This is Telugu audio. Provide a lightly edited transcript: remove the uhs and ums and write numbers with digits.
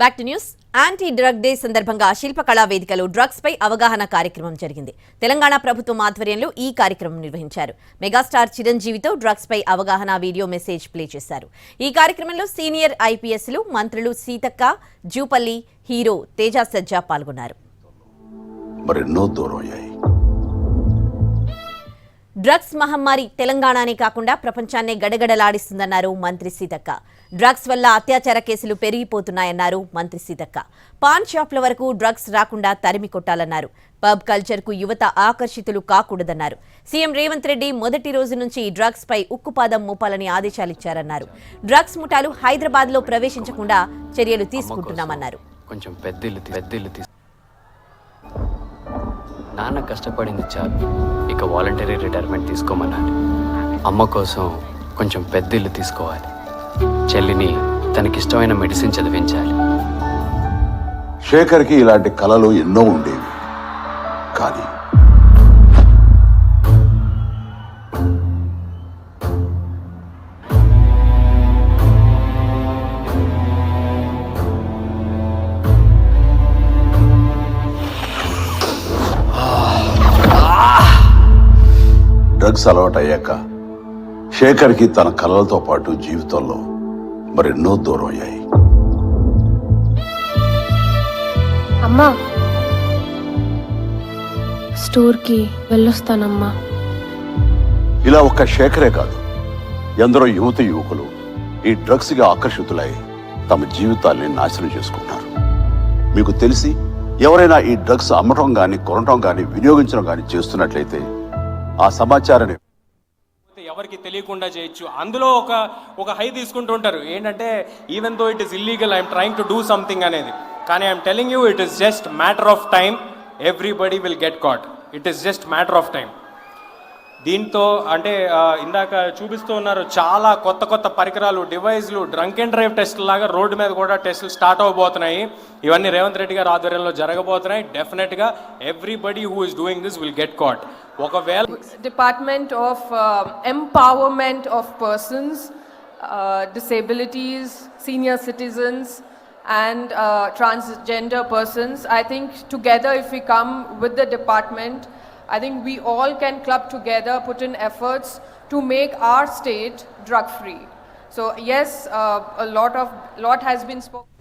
Back to news. Anti drug day సందర్భంగా శిల్పకళా వేదికలో డ్రగ్స్ పై అవగాహన కార్యక్రమం జరిగింది. తెలంగాణ ప్రభుత్వం ఆధ్వర్యంలో ఈ కార్యక్రమం నిర్వహించారు. మెగాస్టార్ చిరంజీవితో డ్రగ్స్ పై అవగాహన వీడియో మెసేజ్ ప్లే చేశారు. ఈ కార్యక్రమంలో సీనియర్ ఐపీఎస్లు, మంత్రులు సీతక్క, జూపల్లి, హీరో తేజ సజ్జా పాల్గొన్నారు. డ్రగ్స్ మహమ్మారి తెలంగాణనే కాకుండా ప్రపంచాన్నే గడగడలాడిస్తుందన్నారు మంత్రి సీతక్క. డ్రగ్స్ వల్ల అత్యాచార కేసులు పెరిగిపోతున్నాయన్నారు మంత్రి సీతక్క. పాన్ షాప్ల వరకు డ్రగ్స్ రాకుండా తరిమి కొట్టాలన్నారు. పబ్ కల్చర్కు యువత ఆకర్షితులు కాకూడదన్నారు. సీఎం రేవంత్ రెడ్డి మొదటి రోజు నుంచి డ్రగ్స్ పై ఉక్కుపాదం మోపాలని ఆదేశాలిచ్చారన్నారు. డ్రగ్స్ ముఠాలు హైదరాబాద్లో ప్రవేశించకుండా చర్యలు తీసుకుంటున్నామన్నారు. నాన్న కష్టపడింది చాలు, ఇక వాలంటరీ రిటైర్మెంట్ తీసుకోమన్నాడు. అమ్మ కోసం కొంచెం పెద్ద ఇల్లు తీసుకోవాలి. చెల్లిని తనకిష్టమైన మెడిసిన్ చదివించాలి. శేఖర్కి ఇలాంటి కలలు ఎన్నో ఉండేవి, కానీ డ్రగ్స్ అలవాటు అయ్యాక శేఖర్కి తన కలలతో పాటు జీవితంలో మరెన్నో దూరం అయ్యాయి. అమ్మా, స్టోర్కి వెళ్ళొస్తానమ్మా. ఇలా ఒక్క శేఖరే కాదు, ఎందరో యువకులు ఈ డ్రగ్స్కి ఆకర్షితులై తమ జీవితాల్ని నాశనం చేసుకుంటున్నారు. మీకు తెలిసి ఎవరైనా ఈ డ్రగ్స్ అమ్మటం గాని, కొనటం గాని, వినియోగించడం గాని చేస్తున్నట్లయితే ఆ సమాచారాన్ని ఎవరికి తెలియకుండా చేయొచ్చు. అందులో ఒక హై తీసుకుంటూ ఉంటారు, ఏంటంటే even though it is illegal, I'm trying to do something అనేది. కానీ I'm telling you, it is just matter of time. Everybody will get cot. It is just matter of time. దీంతో అంటే ఇందాక చూపిస్తూ ఉన్నారు, చాలా కొత్త పరికరాలు, డివైజ్లు, డ్రంక్ అండ్ డ్రైవ్ టెస్టులు లాగా రోడ్డు మీద కూడా టెస్టులు స్టార్ట్ అవబోతున్నాయి. ఇవన్నీ రేవంత్ రెడ్డి గారి ఆధ్వర్యంలో జరగబోతున్నాయి. డెఫినెట్గా everybody who is doing this will get caught. ఒకవేళ department of empowerment of persons, disabilities, senior citizens and transgender persons, I think together if we come with the department, I think we all can club together, put in efforts to make our state drug free. So yes, a lot has been spoken.